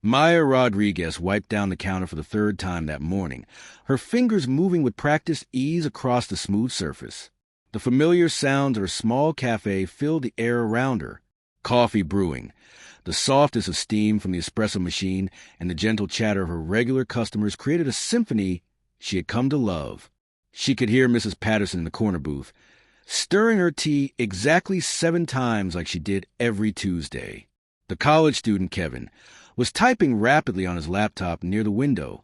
Maya Rodriguez wiped down the counter for the third time that morning, her fingers moving with practiced ease across the smooth surface. The familiar sounds of her small cafe filled the air around her. Coffee brewing, the softness of steam from the espresso machine, and the gentle chatter of her regular customers created a symphony she had come to love. She could hear Mrs. Patterson in the corner booth, stirring her tea exactly 7 times like she did every Tuesday. The college student, Kevin, was typing rapidly on his laptop near the window,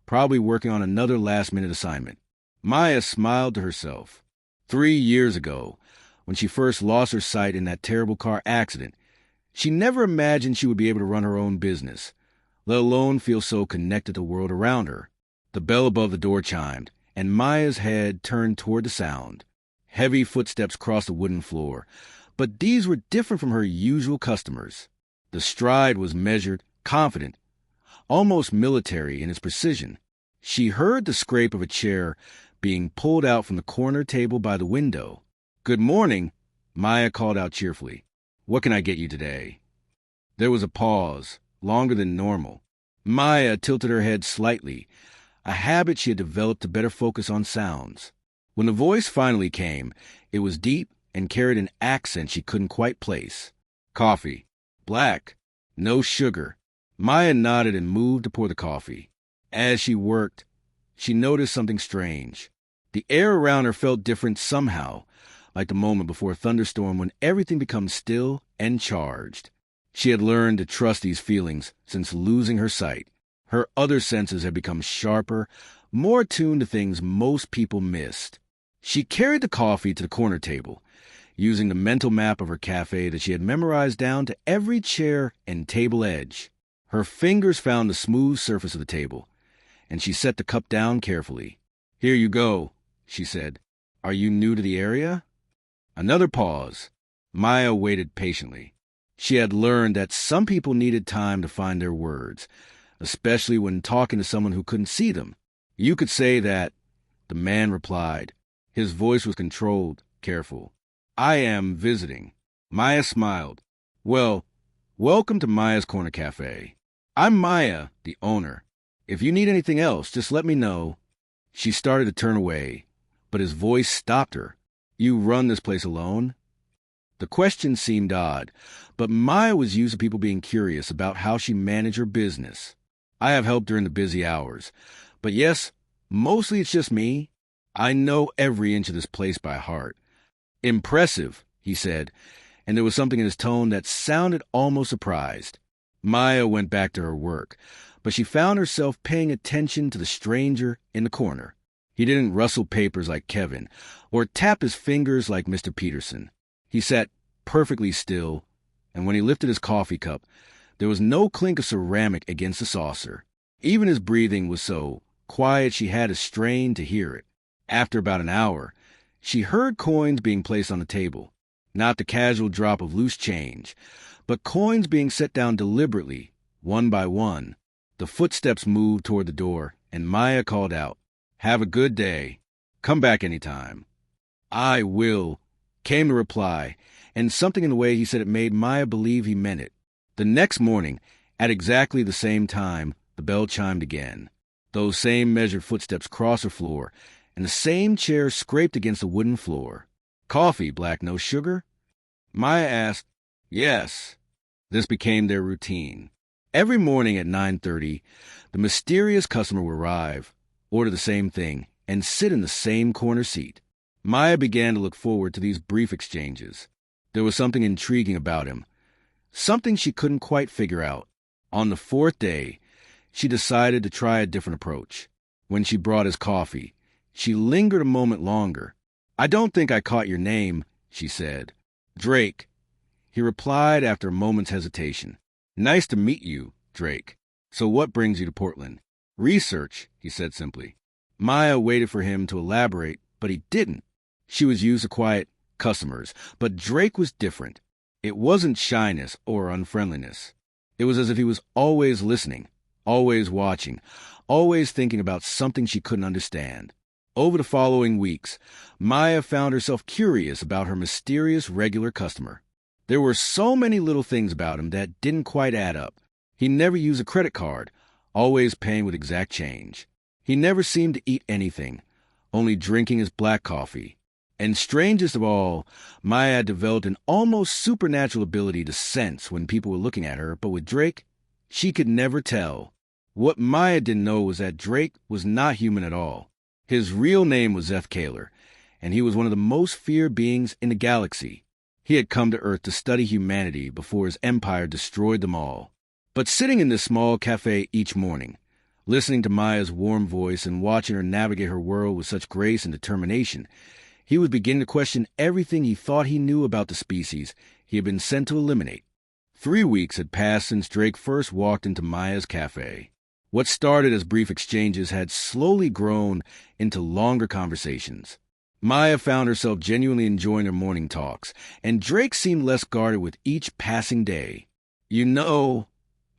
probably working on another last-minute assignment. Maya smiled to herself. 3 years ago, when she first lost her sight in that terrible car accident, she never imagined she would be able to run her own business, let alone feel so connected to the world around her. The bell above the door chimed, and Maya's head turned toward the sound. Heavy footsteps crossed the wooden floor, but these were different from her usual customers. The stride was measured, confident, almost military in its precision. She heard the scrape of a chair being pulled out from the corner table by the window. "Good morning," Maya called out cheerfully. "What can I get you today?" There was a pause, longer than normal. Maya tilted her head slightly, a habit she had developed to better focus on sounds. When the voice finally came, it was deep and carried an accent she couldn't quite place. "Coffee. Black. No sugar." Maya nodded and moved to pour the coffee. As she worked, she noticed something strange. The air around her felt different somehow, like the moment before a thunderstorm when everything becomes still and charged. She had learned to trust these feelings since losing her sight. Her other senses had become sharper, more attuned to things most people missed. She carried the coffee to the corner table, using the mental map of her cafe that she had memorized down to every chair and table edge. Her fingers found the smooth surface of the table, and she set the cup down carefully. "Here you go," she said. "Are you new to the area?" Another pause. Maya waited patiently. She had learned that some people needed time to find their words, especially when talking to someone who couldn't see them. "You could say that," the man replied. His voice was controlled, careful. "I am visiting." Maya smiled. "Well, welcome to Maya's Corner Cafe. I'm Maya, the owner. If you need anything else, just let me know." She started to turn away, but his voice stopped her. "You run this place alone?" The question seemed odd, but Maya was used to people being curious about how she managed her business. "I have help during the busy hours, but yes, mostly it's just me. I know every inch of this place by heart." "Impressive," he said, and there was something in his tone that sounded almost surprised. Maya went back to her work, but she found herself paying attention to the stranger in the corner. He didn't rustle papers like Kevin, or tap his fingers like Mr. Peterson. He sat perfectly still, and when he lifted his coffee cup, there was no clink of ceramic against the saucer. Even his breathing was so quiet she had to strain to hear it. After about an hour, she heard coins being placed on the table, not the casual drop of loose change, but coins being set down deliberately, one by one. The footsteps moved toward the door, and Maya called out, "Have a good day. Come back anytime." "I will," came the reply, and something in the way he said it made Maya believe he meant it. The next morning, at exactly the same time, the bell chimed again. Those same measured footsteps crossed the floor, and the same chair scraped against the wooden floor. "Coffee, black, no sugar?" Maya asked. "Yes." This became their routine. Every morning at 9:30, the mysterious customer would arrive, order the same thing, and sit in the same corner seat. Maya began to look forward to these brief exchanges. There was something intriguing about him, something she couldn't quite figure out. On the 4th day, she decided to try a different approach. When she brought his coffee, she lingered a moment longer. "I don't think I caught your name," she said. "Drake," he replied after a moment's hesitation. "Nice to meet you, Drake. So what brings you to Portland?" "Research," he said simply. Maya waited for him to elaborate, but he didn't. She was used to quiet customers, but Drake was different. It wasn't shyness or unfriendliness. It was as if he was always listening, always watching, always thinking about something she couldn't understand. Over the following weeks, Maya found herself curious about her mysterious regular customer. There were so many little things about him that didn't quite add up. He never used a credit card, always paying with exact change. He never seemed to eat anything, only drinking his black coffee. And strangest of all, Maya had developed an almost supernatural ability to sense when people were looking at her, but with Drake, she could never tell. What Maya didn't know was that Drake was not human at all. His real name was Zeph Kaler, and he was one of the most feared beings in the galaxy. He had come to Earth to study humanity before his empire destroyed them all. But sitting in this small cafe each morning, listening to Maya's warm voice and watching her navigate her world with such grace and determination, he was beginning to question everything he thought he knew about the species he had been sent to eliminate. 3 weeks had passed since Drake first walked into Maya's cafe. What started as brief exchanges had slowly grown into longer conversations. Maya found herself genuinely enjoying their morning talks, and Drake seemed less guarded with each passing day. "You know,"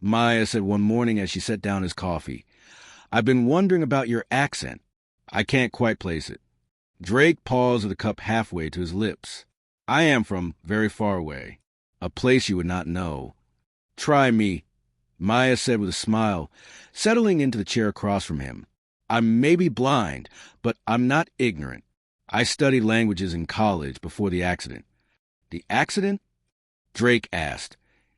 Maya said one morning as she set down his coffee, "I've been wondering about your accent. I can't quite place it." Drake paused with the cup halfway to his lips. "I am from very far away, a place you would not know." "Try me," Maya said with a smile, settling into the chair across from him. "I may be blind, but I'm not ignorant. I studied languages in college before the accident." "The accident?" Drake asked,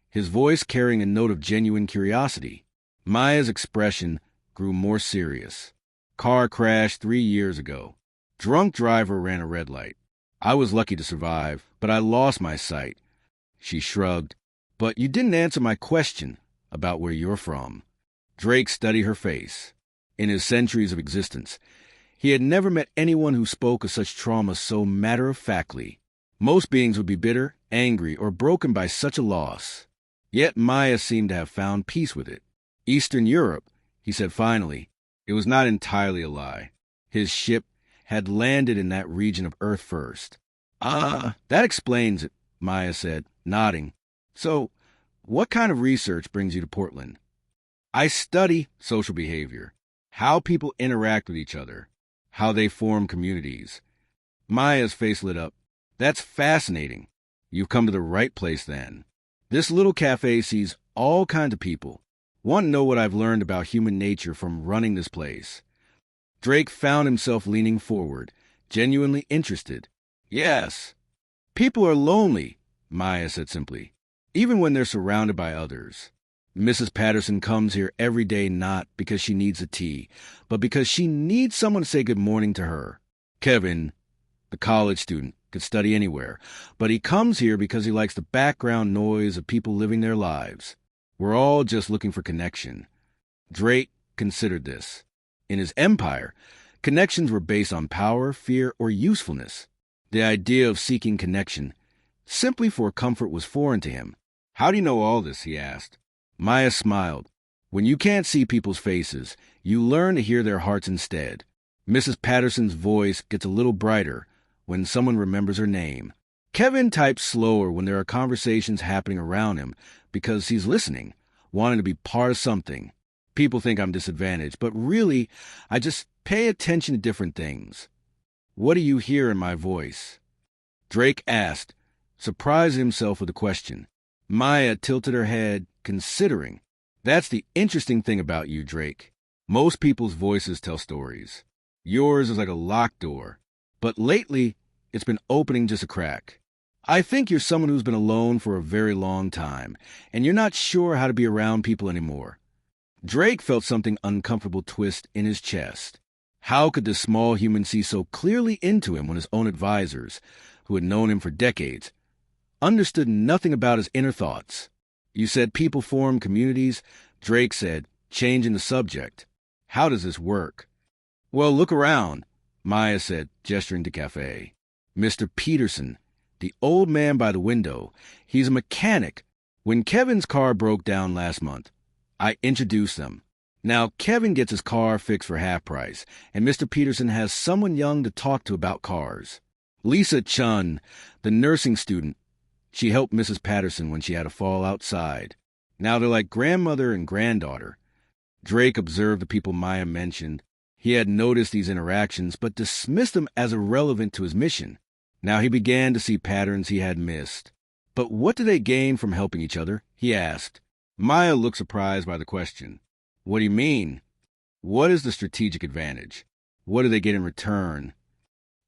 his voice carrying a note of genuine curiosity. Maya's expression grew more serious. "Car crash 3 years ago. Drunk driver ran a red light. I was lucky to survive, but I lost my sight." She shrugged. "But you didn't answer my question about where you're from." Drake studied her face. In his centuries of existence, he had never met anyone who spoke of such trauma so matter-of-factly. Most beings would be bitter, angry, or broken by such a loss. Yet Maya seemed to have found peace with it. "Eastern Europe," he said finally. It was not entirely a lie. His ship had landed in that region of Earth first. That explains it," Maya said, nodding. "So, what kind of research brings you to Portland?" "I study social behavior, how people interact with each other, how they form communities." Maya's face lit up. "That's fascinating. You've come to the right place then. This little cafe sees all kinds of people. Want to know what I've learned about human nature from running this place?" Drake found himself leaning forward, genuinely interested. "Yes. People are lonely," Maya said simply, "even when they're surrounded by others. Mrs. Patterson comes here every day not because she needs a tea, but because she needs someone to say good morning to her. Kevin, the college student, could study anywhere, but he comes here because he likes the background noise of people living their lives. We're all just looking for connection." Drake considered this. In his empire, connections were based on power, fear, or usefulness. The idea of seeking connection simply for comfort was foreign to him. "How do you know all this?" he asked. Maya smiled. "When you can't see people's faces, you learn to hear their hearts instead. Mrs. Patterson's voice gets a little brighter when someone remembers her name. Kevin types slower when there are conversations happening around him because he's listening, wanting to be part of something. People think I'm disadvantaged, but really, I just pay attention to different things." "What do you hear in my voice?" Drake asked, surprising himself with the question. Maya tilted her head, considering. "That's the interesting thing about you, Drake. Most people's voices tell stories. Yours is like a locked door. But lately, it's been opening just a crack. I think you're someone who's been alone for a very long time, and you're not sure how to be around people anymore." Drake felt something uncomfortable twist in his chest. How could this small human see so clearly into him when his own advisors, who had known him for decades, understood nothing about his inner thoughts? "You said people form communities," Drake said, changing the subject. "How does this work?" "Well, look around," Maya said, gesturing to Café. "Mr. Peterson, the old man by the window, he's a mechanic. When Kevin's car broke down last month, I introduced them. Now, Kevin gets his car fixed for half price, and Mr. Peterson has someone young to talk to about cars. Lisa Chun, the nursing student, she helped Mrs. Patterson when she had a fall outside. Now they're like grandmother and granddaughter." Drake observed the people Maya mentioned. He had noticed these interactions, but dismissed them as irrelevant to his mission. Now he began to see patterns he had missed. "But what do they gain from helping each other?" he asked. Maya looked surprised by the question. What do you mean? What is the strategic advantage? What do they get in return?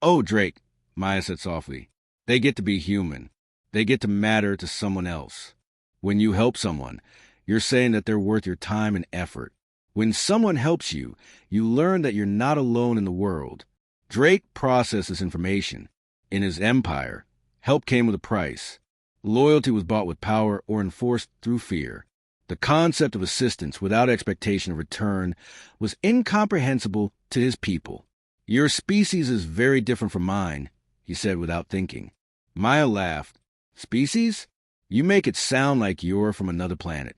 Oh, Drake, Maya said softly. They get to be human. They get to matter to someone else. When you help someone, you're saying that they're worth your time and effort. When someone helps you, you learn that you're not alone in the world. Drake processed this information. In his empire, help came with a price. Loyalty was bought with power or enforced through fear. The concept of assistance without expectation of return was incomprehensible to his people. Your species is very different from mine, he said without thinking. Maya laughed. Species? You make it sound like you're from another planet.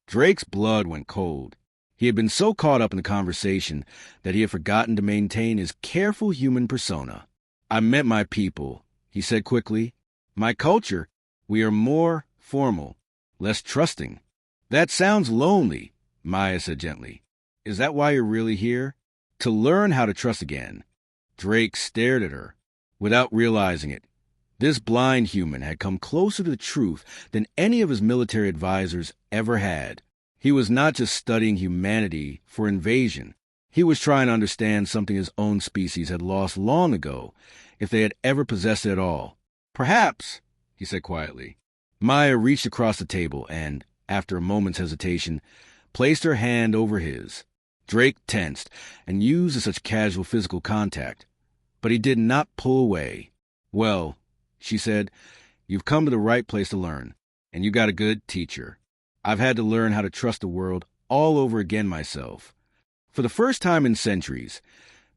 Drake's blood went cold. He had been so caught up in the conversation that he had forgotten to maintain his careful human persona. I meant my people, he said quickly. My culture, we are more formal, less trusting. That sounds lonely, Maya said gently. Is that why you're really here? To learn how to trust again. Drake stared at her. Without realizing it, this blind human had come closer to the truth than any of his military advisors ever had. He was not just studying humanity for invasion. He was trying to understand something his own species had lost long ago, if they had ever possessed it at all. Perhaps, he said quietly. Maya reached across the table and, after a moment's hesitation, placed her hand over his. Drake tensed and used such casual physical contact, but he did not pull away. Well, she said, you've come to the right place to learn, and you got a good teacher. I've had to learn how to trust the world all over again myself. For the first time in centuries,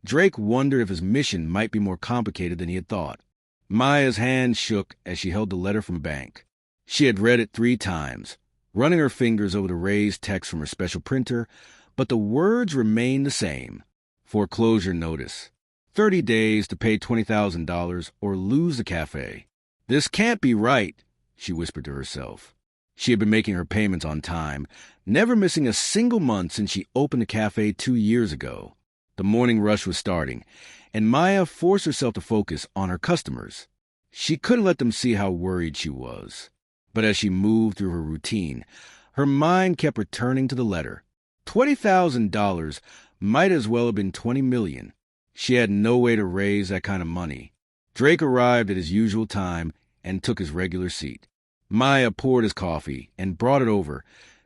Drake wondered if his mission might be more complicated than he had thought. Maya's hand shook as she held the letter from bank. She had read it 3 times, running her fingers over the raised text from her special printer, but the words remained the same. Foreclosure notice. 30 days to pay $20,000 or lose the cafe. This can't be right, she whispered to herself. She had been making her payments on time, never missing a single month since she opened the cafe 2 years ago. The morning rush was starting, and Maya forced herself to focus on her customers. She couldn't let them see how worried she was. But as she moved through her routine, her mind kept returning to the letter. $20,000 might as well have been $20 million. She had no way to raise that kind of money. Drake arrived at his usual time and took his regular seat. Maya poured his coffee and brought it over,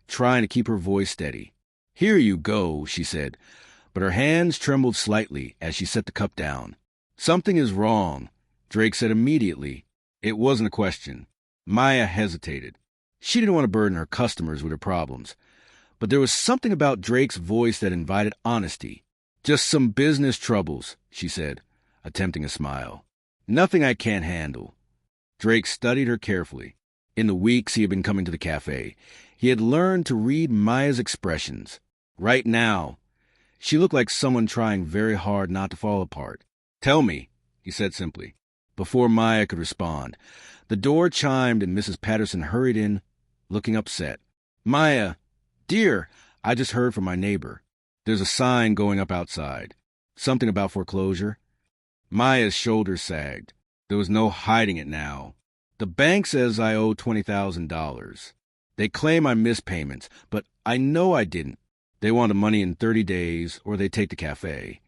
trying to keep her voice steady. Here you go, she said, but her hands trembled slightly as she set the cup down. Something is wrong, Drake said immediately. It wasn't a question. Maya hesitated. She didn't want to burden her customers with her problems, but there was something about Drake's voice that invited honesty. Just some business troubles, she said, attempting a smile. Nothing I can't handle. Drake studied her carefully. In the weeks he had been coming to the cafe, he had learned to read Maya's expressions. Right now, she looked like someone trying very hard not to fall apart. Tell me, he said simply. Before Maya could respond, the door chimed and Mrs. Patterson hurried in, looking upset. Maya, dear, I just heard from my neighbor. There's a sign going up outside. Something about foreclosure. Maya's shoulders sagged. There was no hiding it now. The bank says I owe $20,000. They claim I missed payments, but I know I didn't. They want the money in 30 days or they take the cafe.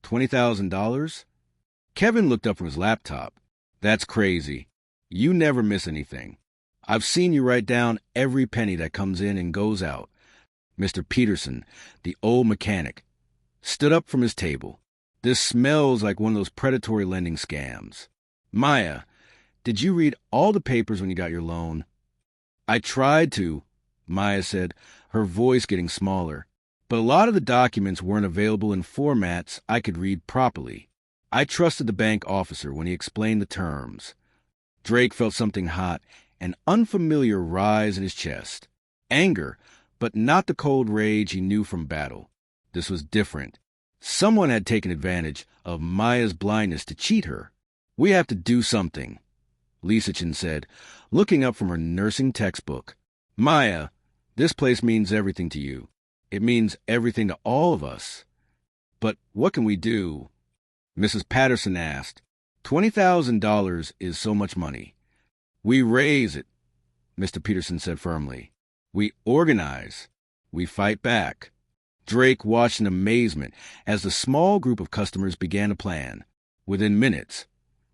$20,000? Kevin looked up from his laptop. That's crazy. You never miss anything. I've seen you write down every penny that comes in and goes out. Mr. Peterson, the old mechanic, stood up from his table. This smells like one of those predatory lending scams. Maya, did you read all the papers when you got your loan? I tried to, Maya said, her voice getting smaller. But a lot of the documents weren't available in formats I could read properly. I trusted the bank officer when he explained the terms. Drake felt something hot and unfamiliar rise in his chest. Anger, but not the cold rage he knew from battle. This was different. Someone had taken advantage of Maya's blindness to cheat her. We have to do something, Lisachin said, looking up from her nursing textbook. Maya, this place means everything to you. It means everything to all of us. But what can we do? Mrs. Patterson asked. $20,000 is so much money. We raise it, Mr. Peterson said firmly. We organize. We fight back. Drake watched in amazement as the small group of customers began to plan. Within minutes,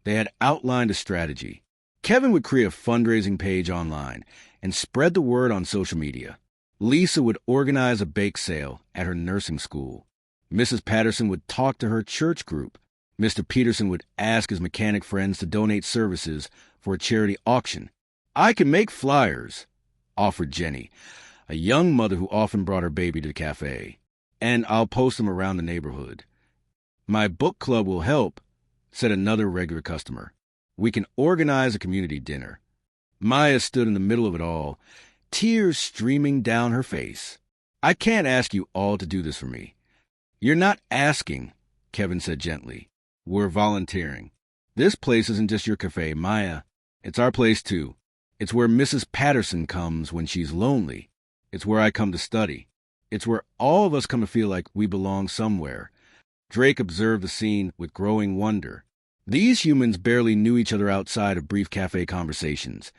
they had outlined a strategy. Kevin would create a fundraising page online and spread the word on social media. Lisa would organize a bake sale at her nursing school. Mrs. Patterson would talk to her church group. Mr. Peterson would ask his mechanic friends to donate services for a charity auction. "I can make flyers," offered Jenny, a young mother who often brought her baby to the cafe, "and I'll post them around the neighborhood." "My book club will help," said another regular customer. "We can organize a community dinner." Maya stood in the middle of it all, tears streaming down her face. "I can't ask you all to do this for me." "You're not asking," Kevin said gently. "We're volunteering. This place isn't just your cafe, Maya. It's our place, too. It's where Mrs. Patterson comes when she's lonely. It's where I come to study. It's where all of us come to feel like we belong somewhere." Drake observed the scene with growing wonder. These humans barely knew each other outside of brief cafe conversations,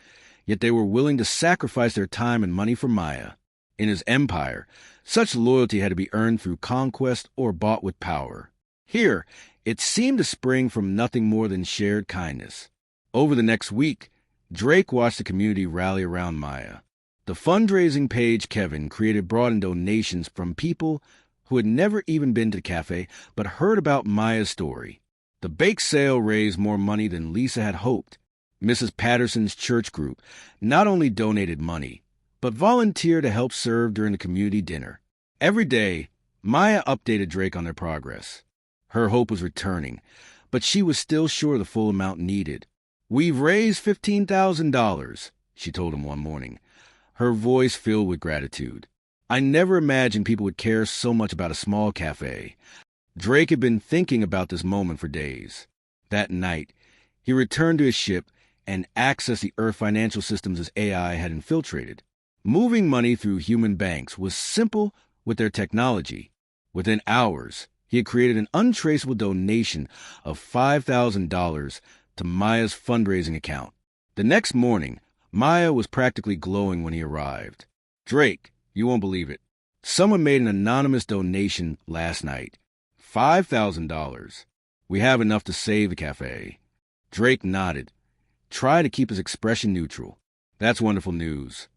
yet they were willing to sacrifice their time and money for Maya. In his empire, such loyalty had to be earned through conquest or bought with power. Here, it seemed to spring from nothing more than shared kindness. Over the next week, Drake watched the community rally around Maya. The fundraising page Kevin created brought in donations from people who had never even been to the cafe but heard about Maya's story. The bake sale raised more money than Lisa had hoped. Mrs. Patterson's church group not only donated money, but volunteered to help serve during the community dinner. Every day, Maya updated Drake on their progress. Her hope was returning, but she was still sure of the full amount needed. "We've raised $15,000, she told him one morning, her voice filled with gratitude. "I never imagined people would care so much about a small cafe." Drake had been thinking about this moment for days. That night, he returned to his ship and accessed the Earth financial systems his AI had infiltrated. Moving money through human banks was simple with their technology. Within hours, he had created an untraceable donation of $5,000 to Maya's fundraising account. The next morning, Maya was practically glowing when he arrived. "Drake, you won't believe it. Someone made an anonymous donation last night. $5,000. We have enough to save the cafe." Drake nodded, tried to keep his expression neutral. "That's wonderful news."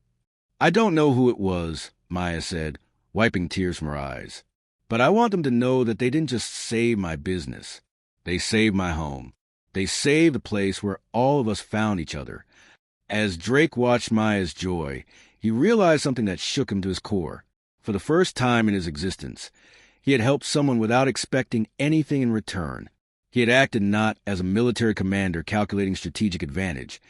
"I don't know who it was," Maya said, wiping tears from her eyes. "But I want them to know that they didn't just save my business. They saved my home. They saved the place where all of us found each other." As Drake watched Maya's joy, he realized something that shook him to his core. For the first time in his existence, he had helped someone without expecting anything in return. He had acted not as a military commander calculating strategic advantage,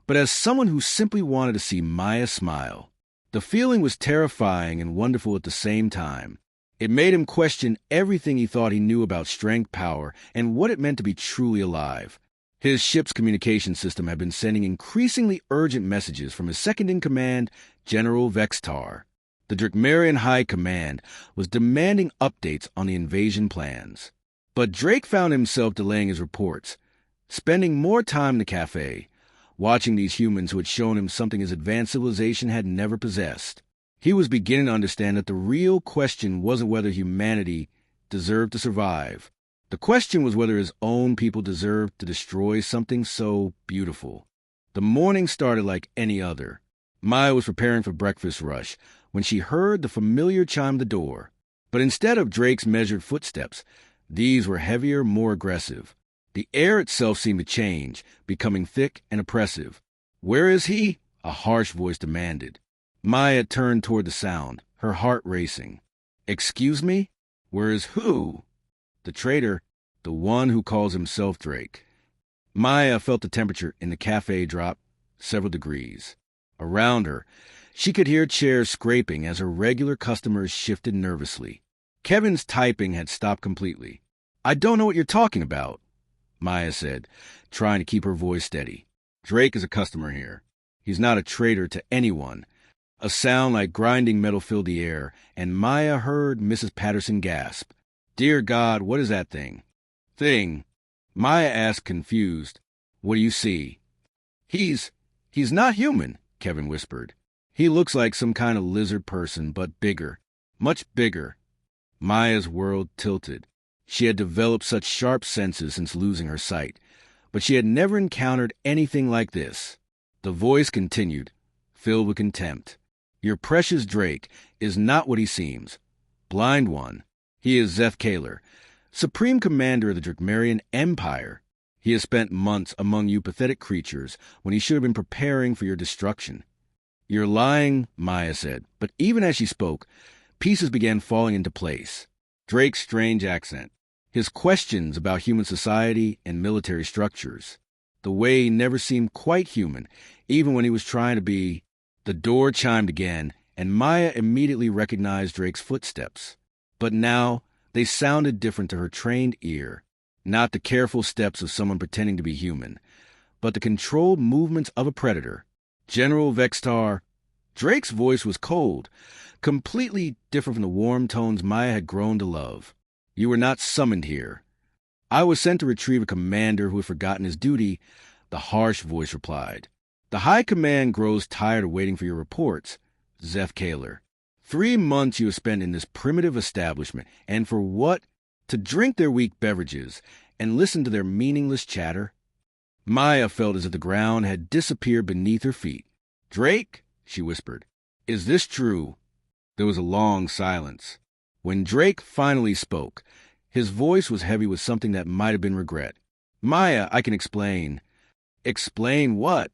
but as someone who simply wanted to see Maya smile. The feeling was terrifying and wonderful at the same time. It made him question everything he thought he knew about strength, power, and what it meant to be truly alive. His ship's communication system had been sending increasingly urgent messages from his second-in-command, General Vextar. The Drakmarian High Command was demanding updates on the invasion plans. But Drake found himself delaying his reports, spending more time in the cafe, watching these humans who had shown him something his advanced civilization had never possessed. He was beginning to understand that the real question wasn't whether humanity deserved to survive. The question was whether his own people deserved to destroy something so beautiful. The morning started like any other. Maya was preparing for breakfast rush when she heard the familiar chime at the door. But instead of Drake's measured footsteps, these were heavier, more aggressive. The air itself seemed to change, becoming thick and oppressive. "Where is he?" a harsh voice demanded. Maya turned toward the sound, her heart racing. "Excuse me? Where is who?" "The traitor, the one who calls himself Drake." Maya felt the temperature in the cafe drop several degrees. Around her, she could hear chairs scraping as her regular customers shifted nervously. Kevin's typing had stopped completely. "I don't know what you're talking about," Maya said, trying to keep her voice steady. "Drake is a customer here. He's not a traitor to anyone." A sound like grinding metal filled the air, and Maya heard Mrs. Patterson gasp. "Dear God, what is that thing?" "Thing?" Maya asked, confused. "What do you see?" He's not human," Kevin whispered. He looks like some kind of lizard person, but bigger. Much bigger. Maya's world tilted. She had developed such sharp senses since losing her sight, but she had never encountered anything like this. The voice continued, filled with contempt. Your precious Drake is not what he seems. Blind One. He is Zeph Kaler, Supreme Commander of the Drakmarian Empire. He has spent months among you pathetic creatures when he should have been preparing for your destruction. You're lying, Maya said, but even as she spoke, pieces began falling into place. Drake's strange accent, his questions about human society and military structures, the way he never seemed quite human, even when he was trying to be. The door chimed again, and Maya immediately recognized Drake's footsteps. But now they sounded different to her trained ear, not the careful steps of someone pretending to be human, but the controlled movements of a predator. General Vextar. Drake's voice was cold, completely different from the warm tones Maya had grown to love. You were not summoned here. I was sent to retrieve a commander who had forgotten his duty, the harsh voice replied. The High Command grows tired of waiting for your reports, Zeph Kaler. 3 months you have spent in this primitive establishment, and for what? To drink their weak beverages and listen to their meaningless chatter? Maya felt as if the ground had disappeared beneath her feet. Drake, she whispered, is this true? There was a long silence. When Drake finally spoke, his voice was heavy with something that might have been regret. Maya, I can explain. Explain what?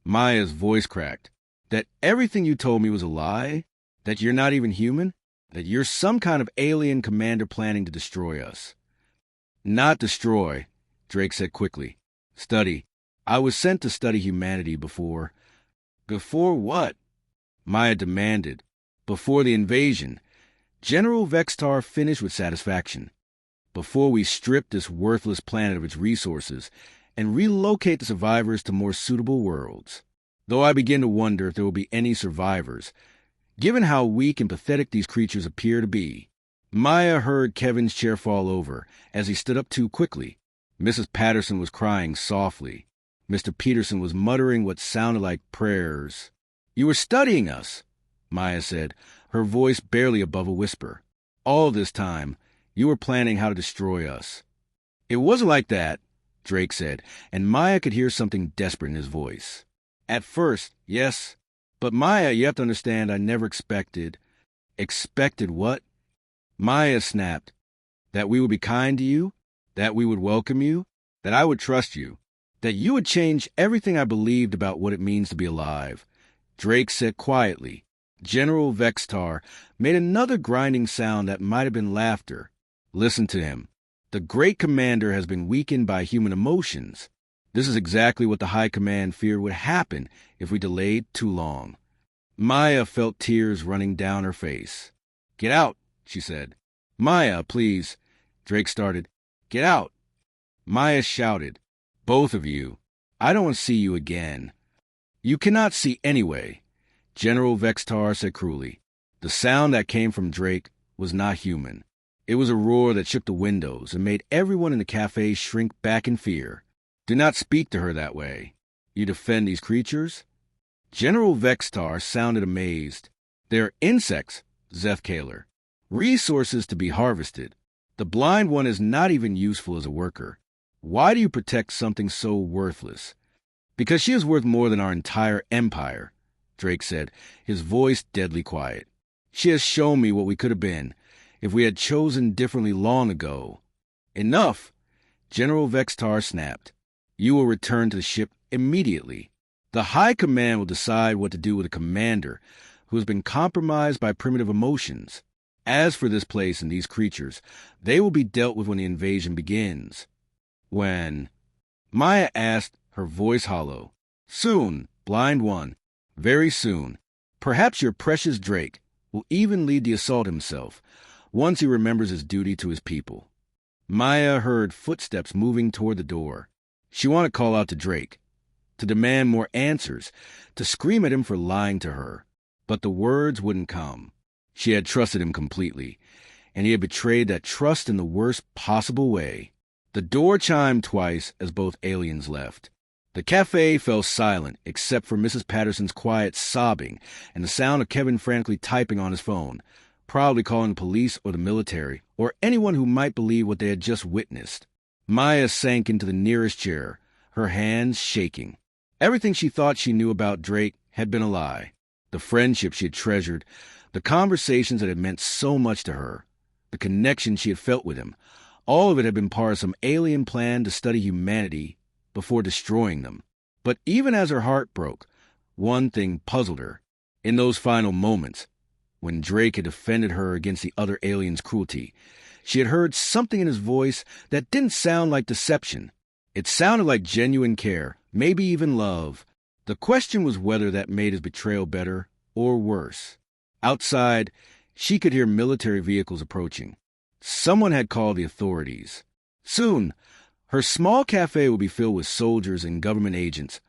Maya's voice cracked. That everything you told me was a lie? That you're not even human? That you're some kind of alien commander planning to destroy us? Not destroy, Drake said quickly. Study. I was sent to study humanity before. Before what? Maya demanded. Before the invasion. General Vextar finished with satisfaction. Before we strip this worthless planet of its resources and relocate the survivors to more suitable worlds. Though I begin to wonder if there will be any survivors, given how weak and pathetic these creatures appear to be. Maya heard Kevin's chair fall over as he stood up too quickly. Mrs. Patterson was crying softly. Mr. Peterson was muttering what sounded like prayers. You were studying us, Maya said, her voice barely above a whisper. All this time, you were planning how to destroy us. It wasn't like that, Drake said, and Maya could hear something desperate in his voice. At first, yes, but Maya, you have to understand I never expected. Expected what? Maya snapped. That we would be kind to you? That we would welcome you? That I would trust you? That you would change everything I believed about what it means to be alive? Drake said quietly. General Vextar made another grinding sound that might have been laughter. Listen to him. The great commander has been weakened by human emotions. This is exactly what the High Command feared would happen if we delayed too long. Maya felt tears running down her face. Get out, she said. Maya, please. Drake started. Get out. Maya shouted. Both of you. I don't want to see you again. You cannot see anyway, General Vextar said cruelly. The sound that came from Drake was not human. It was a roar that shook the windows and made everyone in the cafe shrink back in fear. Do not speak to her that way. You defend these creatures? General Vextar sounded amazed. They're insects, Zeph Kaler. Resources to be harvested. The blind one is not even useful as a worker. Why do you protect something so worthless? Because she is worth more than our entire empire, Drake said, his voice deadly quiet. She has shown me what we could have been if we had chosen differently long ago. Enough! General Vextar snapped. You will return to the ship immediately. The High Command will decide what to do with a commander who has been compromised by primitive emotions. As for this place and these creatures, they will be dealt with when the invasion begins. When? Maya asked, her voice hollow. Soon, Blind One. Very soon. Perhaps your precious Drake will even lead the assault himself, once he remembers his duty to his people. Maya heard footsteps moving toward the door. She wanted to call out to Drake, to demand more answers, to scream at him for lying to her. But the words wouldn't come. She had trusted him completely, and he had betrayed that trust in the worst possible way. The door chimed twice as both aliens left. The cafe fell silent except for Mrs. Patterson's quiet sobbing and the sound of Kevin frantically typing on his phone, probably calling the police or the military or anyone who might believe what they had just witnessed. Maya sank into the nearest chair, her hands shaking. Everything she thought she knew about Drake had been a lie. The friendship she had treasured, the conversations that had meant so much to her, the connection she had felt with him, all of it had been part of some alien plan to study humanity before destroying them. But even as her heart broke, one thing puzzled her. In those final moments, when Drake had defended her against the other aliens' cruelty, she had heard something in his voice that didn't sound like deception. It sounded like genuine care, maybe even love. The question was whether that made his betrayal better or worse. Outside, she could hear military vehicles approaching. Someone had called the authorities. Soon, her small cafe would be filled with soldiers and government agents,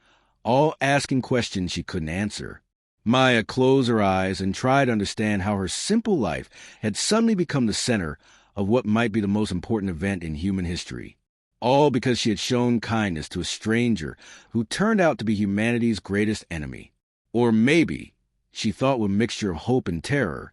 all asking questions she couldn't answer. Maya closed her eyes and tried to understand how her simple life had suddenly become the center of what might be the most important event in human history. All because she had shown kindness to a stranger who turned out to be humanity's greatest enemy. Or maybe, she thought with a mixture of hope and terror,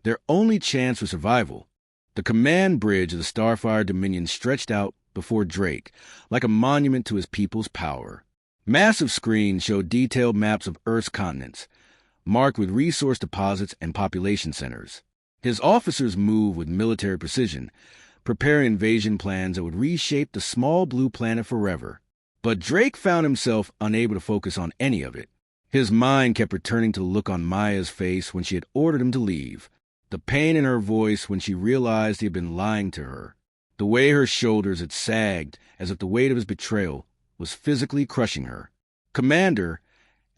their only chance for survival. The command bridge of the Starfire Dominion stretched out before Drake, like a monument to his people's power. Massive screens showed detailed maps of Earth's continents, marked with resource deposits and population centers. His officers moved with military precision, preparing invasion plans that would reshape the small blue planet forever. But Drake found himself unable to focus on any of it. His mind kept returning to the look on Maya's face when she had ordered him to leave, the pain in her voice when she realized he had been lying to her, the way her shoulders had sagged as if the weight of his betrayal was physically crushing her. Commander,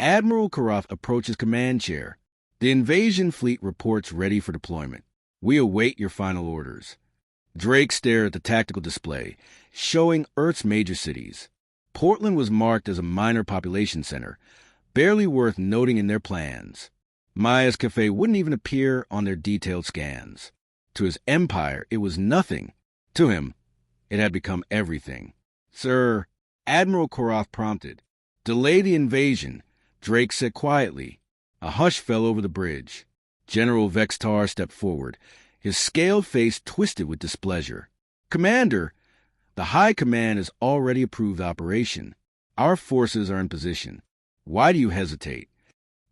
Admiral Karoth approaches command chair. The invasion fleet reports ready for deployment. We await your final orders. Drake stared at the tactical display, showing Earth's major cities. Portland was marked as a minor population center, barely worth noting in their plans. Maya's cafe wouldn't even appear on their detailed scans. To his empire, it was nothing. To him, it had become everything. Sir, Admiral Karoth prompted. Delay the invasion, Drake said quietly. A hush fell over the bridge. General Vextar stepped forward, his scaled face twisted with displeasure. Commander, the High Command has already approved the operation. Our forces are in position. Why do you hesitate?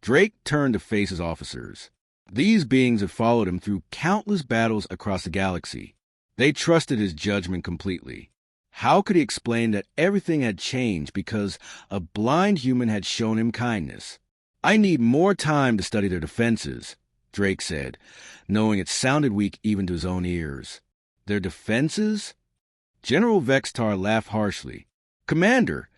Drake turned to face his officers. These beings had followed him through countless battles across the galaxy. They trusted his judgment completely. How could he explain that everything had changed because a blind human had shown him kindness? I need more time to study their defenses, Drake said, knowing it sounded weak even to his own ears. Their defenses? General Vextar laughed harshly. Commander,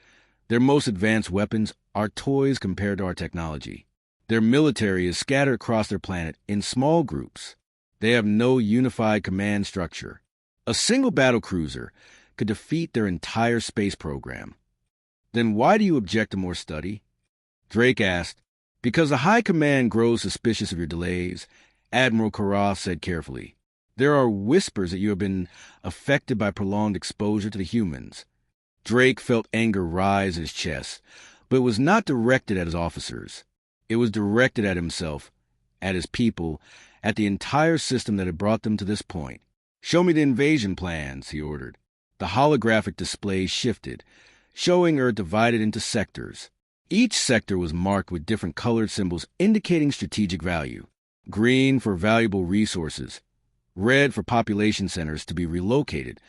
their most advanced weapons are toys compared to our technology. Their military is scattered across their planet in small groups. They have no unified command structure. A single battlecruiser could defeat their entire space program. Then why do you object to more study? Drake asked. Because the High Command grows suspicious of your delays, Admiral Karoth said carefully. There are whispers that you have been affected by prolonged exposure to the humans. Drake felt anger rise in his chest, but it was not directed at his officers. It was directed at himself, at his people, at the entire system that had brought them to this point. Show me the invasion plans, he ordered. The holographic display shifted, showing Earth divided into sectors. Each sector was marked with different colored symbols indicating strategic value. Green for valuable resources, red for population centers to be relocated,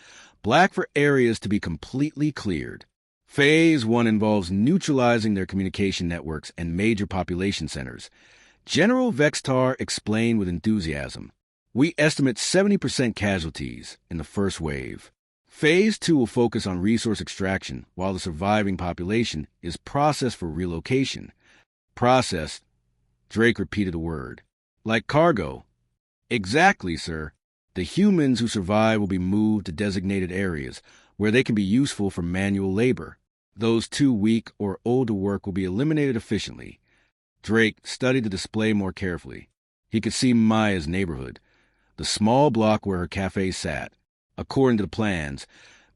black for areas to be completely cleared. Phase 1 involves neutralizing their communication networks and major population centers. General Vextar explained with enthusiasm. We estimate 70% casualties in the first wave. Phase 2 will focus on resource extraction, while the surviving population is processed for relocation. Processed, Drake repeated the word. Like cargo. Exactly, sir. The humans who survive will be moved to designated areas where they can be useful for manual labor. Those too weak or old to work will be eliminated efficiently. Drake studied the display more carefully. He could see Maya's neighborhood, the small block where her cafe sat. According to the plans,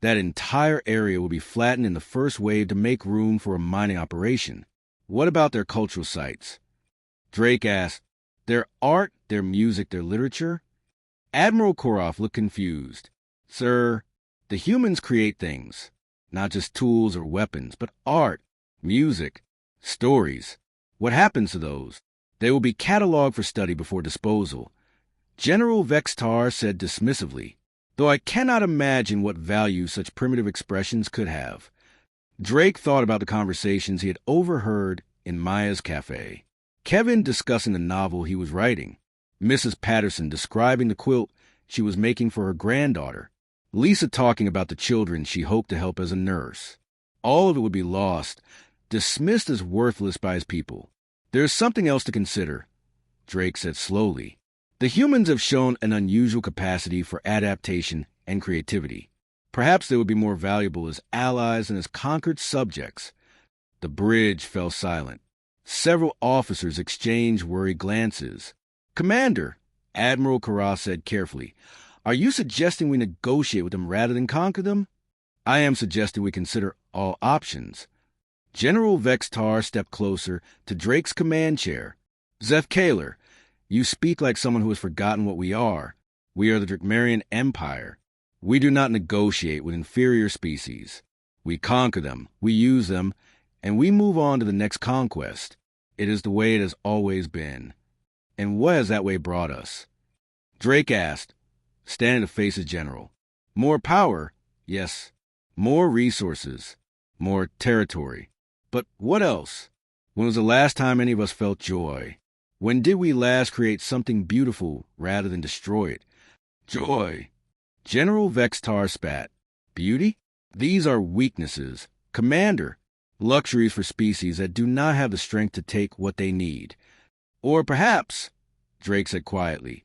That entire area will be flattened in the first wave to make room for a mining operation. What about their cultural sites? Drake asked. Their art, their music, their literature? Admiral Koroth looked confused. Sir, the humans create things, not just tools or weapons, but art, music, stories. What happens to those? They will be cataloged for study before disposal. General Vextar said dismissively, though I cannot imagine what value such primitive expressions could have. Drake thought about the conversations he had overheard in Maya's cafe. Kevin discussing the novel he was writing. Mrs. Patterson describing the quilt she was making for her granddaughter. Lisa talking about the children she hoped to help as a nurse. All of it would be lost, dismissed as worthless by his people. There is something else to consider, Drake said slowly. The humans have shown an unusual capacity for adaptation and creativity. Perhaps they would be more valuable as allies than as conquered subjects. The bridge fell silent. Several officers exchanged worried glances. Commander, Admiral Koroth said carefully, are you suggesting we negotiate with them rather than conquer them? I am suggesting we consider all options. General Vextar stepped closer to Drake's command chair. Zeph Kaler, you speak like someone who has forgotten what we are. We are the Drakmarian Empire. We do not negotiate with inferior species. We conquer them, we use them, and we move on to the next conquest. It is the way it has always been. And what has that way brought us? Drake asked, standing to face his general. More power, yes. More resources. More territory. But what else? When was the last time any of us felt joy? When did we last create something beautiful rather than destroy it? Joy. General Vextar spat. Beauty? These are weaknesses. Commander. Luxuries for species that do not have the strength to take what they need. Or perhaps, Drake said quietly,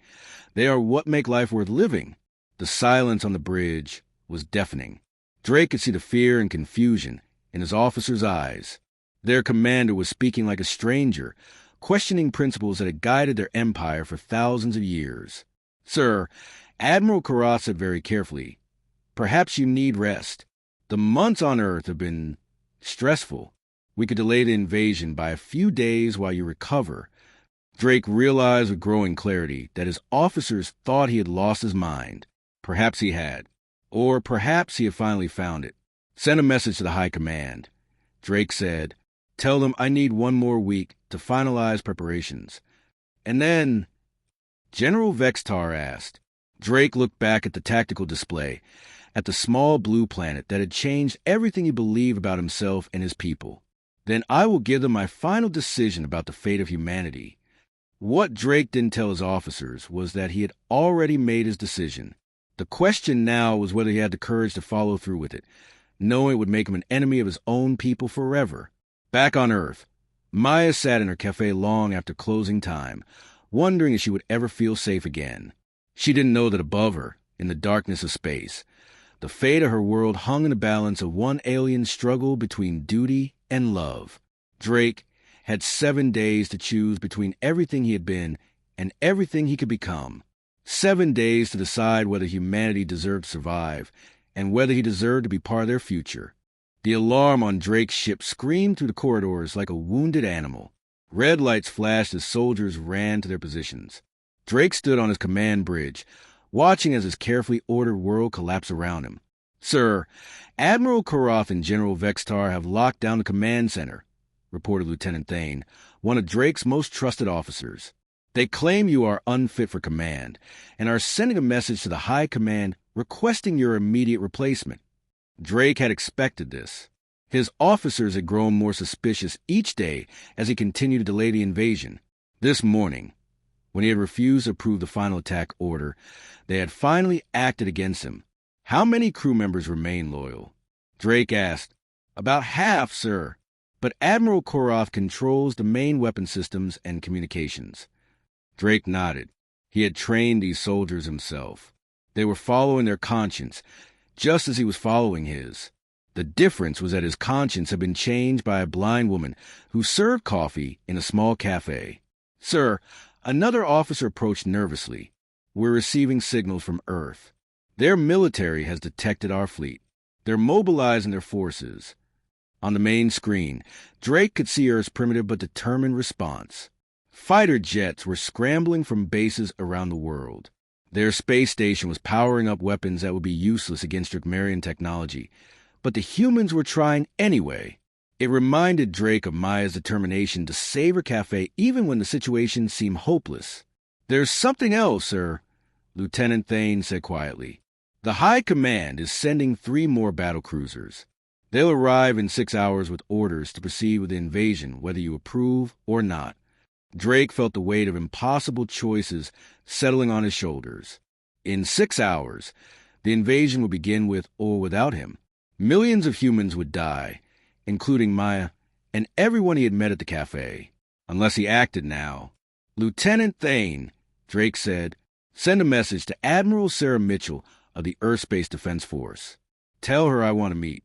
they are what make life worth living. The silence on the bridge was deafening. Drake could see the fear and confusion in his officers' eyes. Their commander was speaking like a stranger, questioning principles that had guided their empire for thousands of years. Sir, Admiral Koroth said very carefully, perhaps you need rest. The months on Earth have been stressful. We could delay the invasion by a few days while you recover. Drake realized with growing clarity that his officers thought he had lost his mind. Perhaps he had. Or perhaps he had finally found it. Send a message to the High Command. Drake said, tell them I need one more week to finalize preparations. And then, General Vextar asked. Drake looked back at the tactical display, at the small blue planet that had changed everything he believed about himself and his people. Then I will give them my final decision about the fate of humanity. What Drake didn't tell his officers was that he had already made his decision. The question now was whether he had the courage to follow through with it, knowing it would make him an enemy of his own people forever. Back on Earth, Maya sat in her cafe long after closing time, wondering if she would ever feel safe again. She didn't know that above her, in the darkness of space, the fate of her world hung in the balance of one alien struggle between duty and love. Drake had 7 days to choose between everything he had been and everything he could become. 7 days to decide whether humanity deserved to survive and whether he deserved to be part of their future. The alarm on Drake's ship screamed through the corridors like a wounded animal. Red lights flashed as soldiers ran to their positions. Drake stood on his command bridge, watching as his carefully ordered world collapsed around him. Sir, Admiral Koroth and General Vextar have locked down the command center, reported Lieutenant Thane, one of Drake's most trusted officers. They claim you are unfit for command and are sending a message to the High Command requesting your immediate replacement. Drake had expected this. His officers had grown more suspicious each day as he continued to delay the invasion. This morning, when he had refused to approve the final attack order, they had finally acted against him. How many crew members remain loyal? Drake asked. About half, sir. But Admiral Koroth controls the main weapon systems and communications. Drake nodded. He had trained these soldiers himself. They were following their conscience, just as he was following his. The difference was that his conscience had been changed by a blind woman who served coffee in a small cafe. Sir, another officer approached nervously. We're receiving signals from Earth. Their military has detected our fleet. They're mobilizing their forces. On the main screen, Drake could see Earth's primitive but determined response. Fighter jets were scrambling from bases around the world. Their space station was powering up weapons that would be useless against Drakmarian technology. But the humans were trying anyway. It reminded Drake of Maya's determination to save her Café even when the situation seemed hopeless. "There's something else, sir," Lieutenant Thane said quietly. "The High Command is sending 3 more battle cruisers. They'll arrive in 6 hours with orders to proceed with the invasion, whether you approve or not." Drake felt the weight of impossible choices settling on his shoulders. In 6 hours, the invasion would begin with or without him. Millions of humans would die, including Maya and everyone he had met at the cafe, unless he acted now. "Lieutenant Thane," Drake said, "send a message to Admiral Sarah Mitchell of the Earth Space Defense Force. Tell her I want to meet."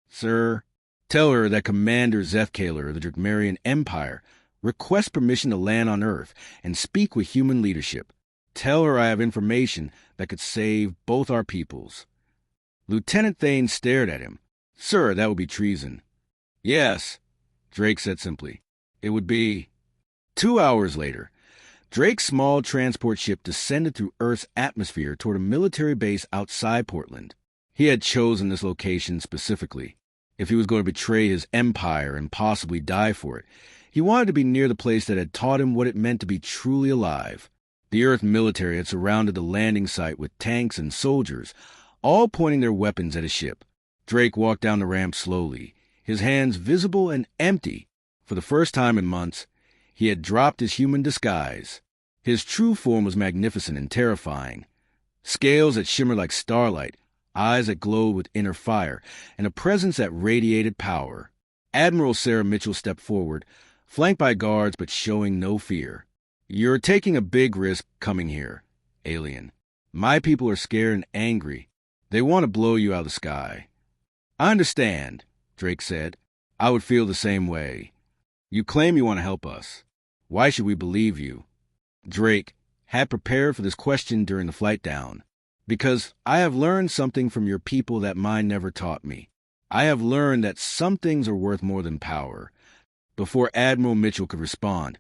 "Sir, tell her that Commander Zethkaler of the Drakmarian Empire requests permission to land on Earth and speak with human leadership. Tell her I have information that could save both our peoples." Lieutenant Thane stared at him. "Sir, that would be treason." "Yes," Drake said simply. "It would be." 2 hours later, Drake's small transport ship descended through Earth's atmosphere toward a military base outside Portland. He had chosen this location specifically. If he was going to betray his empire and possibly die for it, he wanted to be near the place that had taught him what it meant to be truly alive. The Earth military had surrounded the landing site with tanks and soldiers, all pointing their weapons at his ship. Drake walked down the ramp slowly, his hands visible and empty. For the first time in months, he had dropped his human disguise. His true form was magnificent and terrifying. Scales that shimmered like starlight, eyes that glowed with inner fire, and a presence that radiated power. Admiral Sarah Mitchell stepped forward, flanked by guards but showing no fear. "You're taking a big risk coming here, alien. My people are scared and angry. They want to blow you out of the sky." "I understand," Drake said. "I would feel the same way. You claim you want to help us. Why should we believe you?" Drake had prepared for this question during the flight down. "Because I have learned something from your people that mine never taught me. I have learned that some things are worth more than power." Before Admiral Mitchell could respond,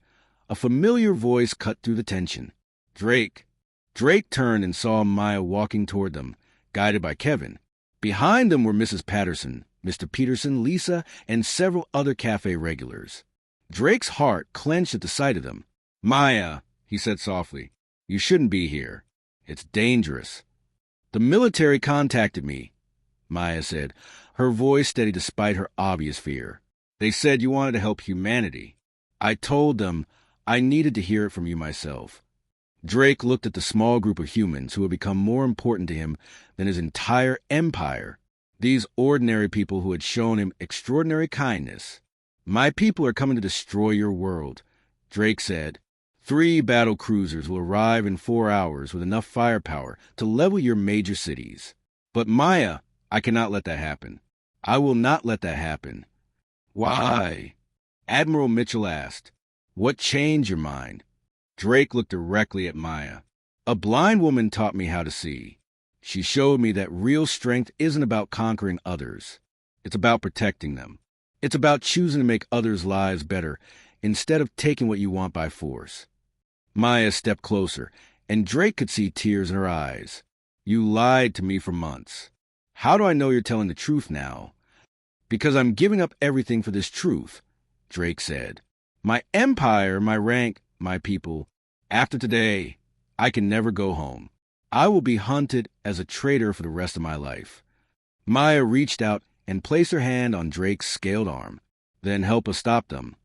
a familiar voice cut through the tension. "Drake." Drake turned and saw Maya walking toward them, guided by Kevin. Behind them were Mrs. Patterson, Mr. Peterson, Lisa, and several other cafe regulars. Drake's heart clenched at the sight of them. "Maya," he said softly, "you shouldn't be here. It's dangerous." "The military contacted me," Maya said, her voice steady despite her obvious fear. "They said you wanted to help humanity. I told them I needed to hear it from you myself." Drake looked at the small group of humans who had become more important to him than his entire empire. These ordinary people who had shown him extraordinary kindness. "My people are coming to destroy your world," Drake said. 3 battle cruisers will arrive in 4 hours with enough firepower to level your major cities. But Maya, I cannot let that happen. I will not let that happen." "Why?" Admiral Mitchell asked. "What changed your mind?" Drake looked directly at Maya. "A blind woman taught me how to see. She showed me that real strength isn't about conquering others. It's about protecting them. It's about choosing to make others' lives better instead of taking what you want by force." Maya stepped closer, and Drake could see tears in her eyes. "You lied to me for months. How do I know you're telling the truth now?" "Because I'm giving up everything for this truth," Drake said. "My empire, my rank, my people. After today, I can never go home. I will be hunted as a traitor for the rest of my life." Maya reached out and placed her hand on Drake's scaled arm. "Then help us stop them."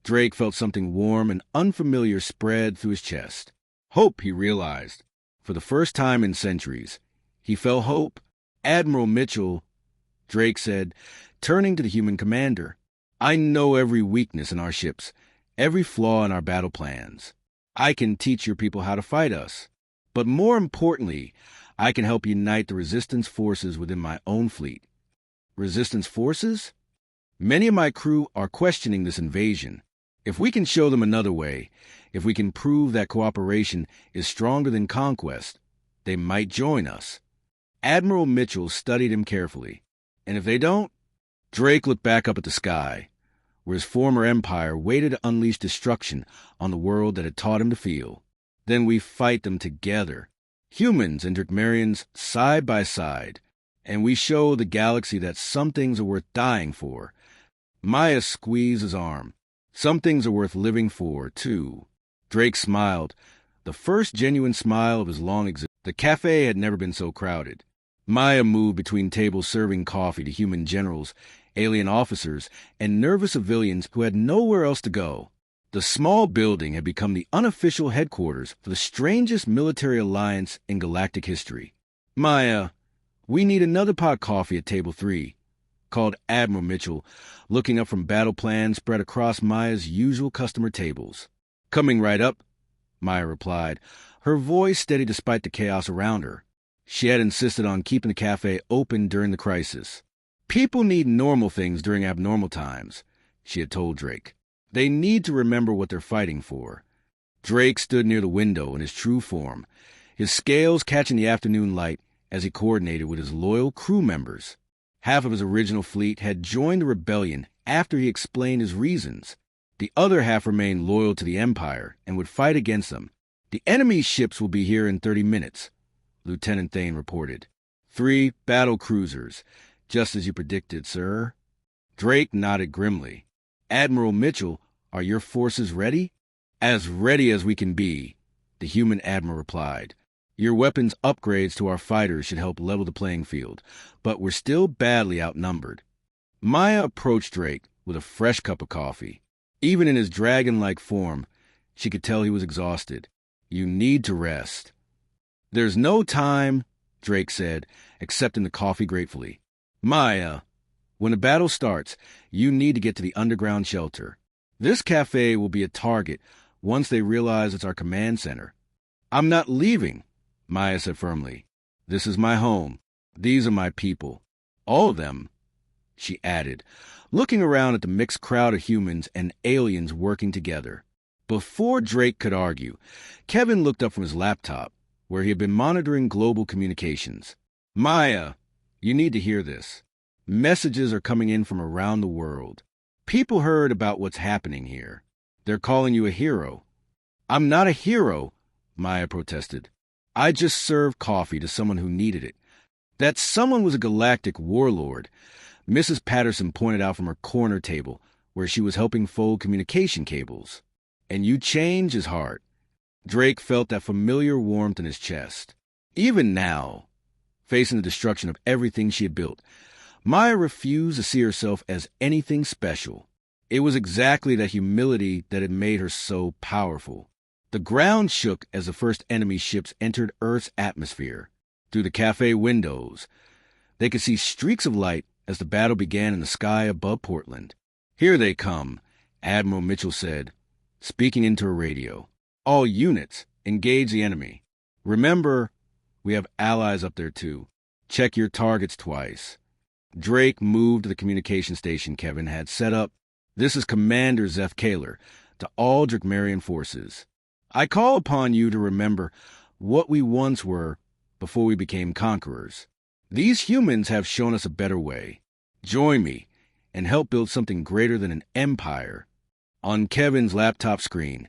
Drake felt something warm and unfamiliar spread through his chest. Hope, he realized. For the first time in centuries, he felt hope. "Admiral Mitchell," Drake said, turning to the human commander, "I know every weakness in our ships, every flaw in our battle plans. I can teach your people how to fight us. But more importantly, I can help unite the resistance forces within my own fleet." "Resistance forces?" "Many of my crew are questioning this invasion. If we can show them another way, if we can prove that cooperation is stronger than conquest, they might join us." Admiral Mitchell studied him carefully. And if they don't? Drake looked back up at the sky, where his former empire waited to unleash destruction on the world that had taught him to feel. Then we fight them together, humans and Drakmarians side by side, and we show the galaxy that some things are worth dying for. Maya squeezed his arm. Some things are worth living for, too. Drake smiled, the first genuine smile of his long existence. The cafe had never been so crowded. Maya moved between tables serving coffee to human generals, alien officers, and nervous civilians who had nowhere else to go. The small building had become the unofficial headquarters for the strangest military alliance in galactic history. Maya, we need another pot of coffee at table 3, called Admiral Mitchell, looking up from battle plans spread across Maya's usual customer tables. Coming right up, Maya replied, her voice steady despite the chaos around her. She had insisted on keeping the cafe open during the crisis. People need normal things during abnormal times, she had told Drake. They need to remember what they're fighting for. Drake stood near the window in his true form, his scales catching the afternoon light as he coordinated with his loyal crew members. Half of his original fleet had joined the rebellion after he explained his reasons. The other half remained loyal to the Empire and would fight against them. The enemy's ships will be here in 30 minutes, Lieutenant Thane reported. 3 battle cruisers, just as you predicted, sir. Drake nodded grimly. Admiral Mitchell, are your forces ready? As ready as we can be, the human admiral replied. Your weapons upgrades to our fighters should help level the playing field, but we're still badly outnumbered. Maya approached Drake with a fresh cup of coffee. Even in his dragon-like form, she could tell he was exhausted. You need to rest. There's no time, Drake said, accepting the coffee gratefully. Maya, when the battle starts, you need to get to the underground shelter. This cafe will be a target once they realize it's our command center. I'm not leaving, Maya said firmly. This is my home. These are my people. All of them, she added, looking around at the mixed crowd of humans and aliens working together. Before Drake could argue, Kevin looked up from his laptop, where he had been monitoring global communications. Maya, you need to hear this. Messages are coming in from around the world. People heard about what's happening here. They're calling you a hero. I'm not a hero, Maya protested. I just served coffee to someone who needed it. That someone was a Galactic Warlord, Mrs. Patterson pointed out from her corner table, where she was helping fold communication cables. And you change his heart. Drake felt that familiar warmth in his chest. Even now, facing the destruction of everything she had built, Maya refused to see herself as anything special. It was exactly that humility that had made her so powerful. The ground shook as the first enemy ships entered Earth's atmosphere. Through the cafe windows, they could see streaks of light as the battle began in the sky above Portland. Here they come, Admiral Mitchell said, speaking into a radio. All units, engage the enemy. Remember, we have allies up there too. Check your targets twice. Drake moved to the communication station Kevin had set up. This is Commander Zeph Kaler to all Drakmarian forces. I call upon you to remember what we once were before we became conquerors. These humans have shown us a better way. Join me and help build something greater than an empire. On Kevin's laptop screen,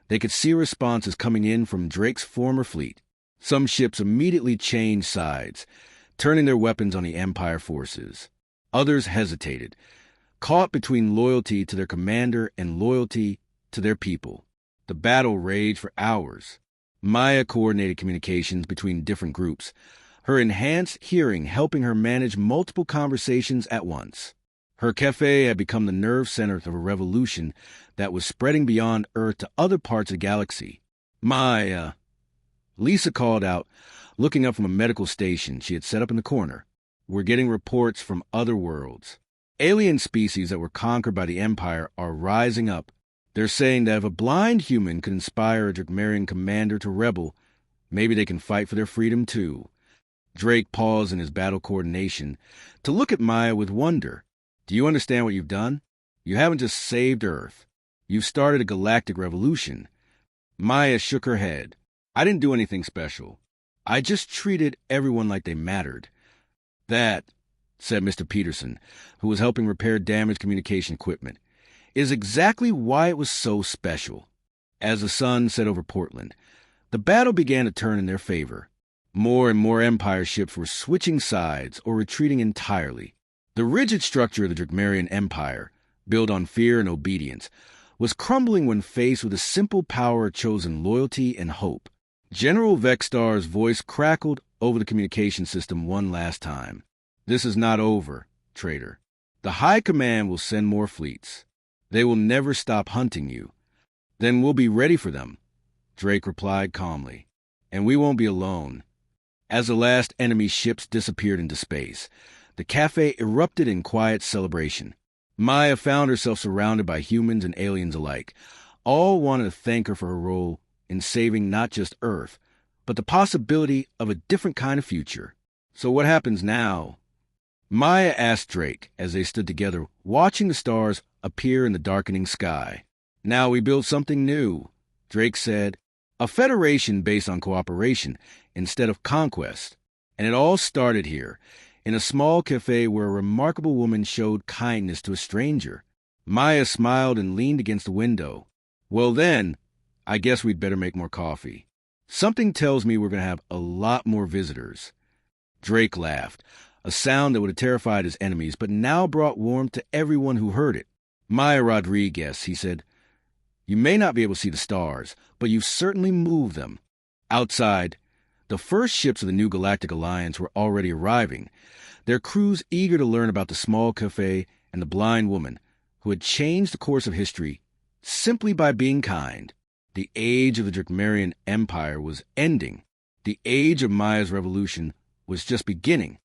they could see responses coming in from Drake's former fleet. Some ships immediately changed sides, turning their weapons on the Empire forces. Others hesitated, caught between loyalty to their commander and loyalty to their people. The battle raged for hours. Maya coordinated communications between different groups, her enhanced hearing helping her manage multiple conversations at once. Her cafe had become the nerve center of a revolution that was spreading beyond Earth to other parts of the galaxy. Maya, Lisa called out, looking up from a medical station she had set up in the corner. We're getting reports from other worlds. Alien species that were conquered by the Empire are rising up. They're saying that if a blind human could inspire a Drakmarian commander to rebel, maybe they can fight for their freedom too. Drake paused in his battle coordination to look at Maya with wonder. Do you understand what you've done? You haven't just saved Earth. You've started a galactic revolution. Maya shook her head. I didn't do anything special. I just treated everyone like they mattered. That said Mr. Peterson, who was helping repair damaged communication equipment. "It is exactly why it was so special." As the sun set over Portland, the battle began to turn in their favor. More and more Empire ships were switching sides or retreating entirely. The rigid structure of the Drakmarian Empire, built on fear and obedience, was crumbling when faced with the simple power of chosen loyalty and hope. General Vextar's voice crackled over the communication system one last time. "This is not over, traitor. The High Command will send more fleets. They will never stop hunting you." "Then we'll be ready for them," Drake replied calmly. "And we won't be alone." As the last enemy ships disappeared into space, the Café erupted in quiet celebration. Maya found herself surrounded by humans and aliens alike. All wanted to thank her for her role in saving not just Earth, but the possibility of a different kind of future. "So what happens now?" Maya asked Drake as they stood together, watching the stars appear in the darkening sky. "Now we build something new," Drake said. "A federation based on cooperation instead of conquest. And it all started here, in a small cafe where a remarkable woman showed kindness to a stranger." Maya smiled and leaned against the window. "Well then, I guess we'd better make more coffee. Something tells me we're going to have a lot more visitors." Drake laughed, a sound that would have terrified his enemies, but now brought warmth to everyone who heard it. "Maya Rodriguez," he said, "you may not be able to see the stars, but you've certainly moved them." Outside, the first ships of the new Galactic Alliance were already arriving, their crews eager to learn about the small cafe and the blind woman who had changed the course of history simply by being kind. The age of the Drakmarian Empire was ending. The age of Maya's revolution was just beginning.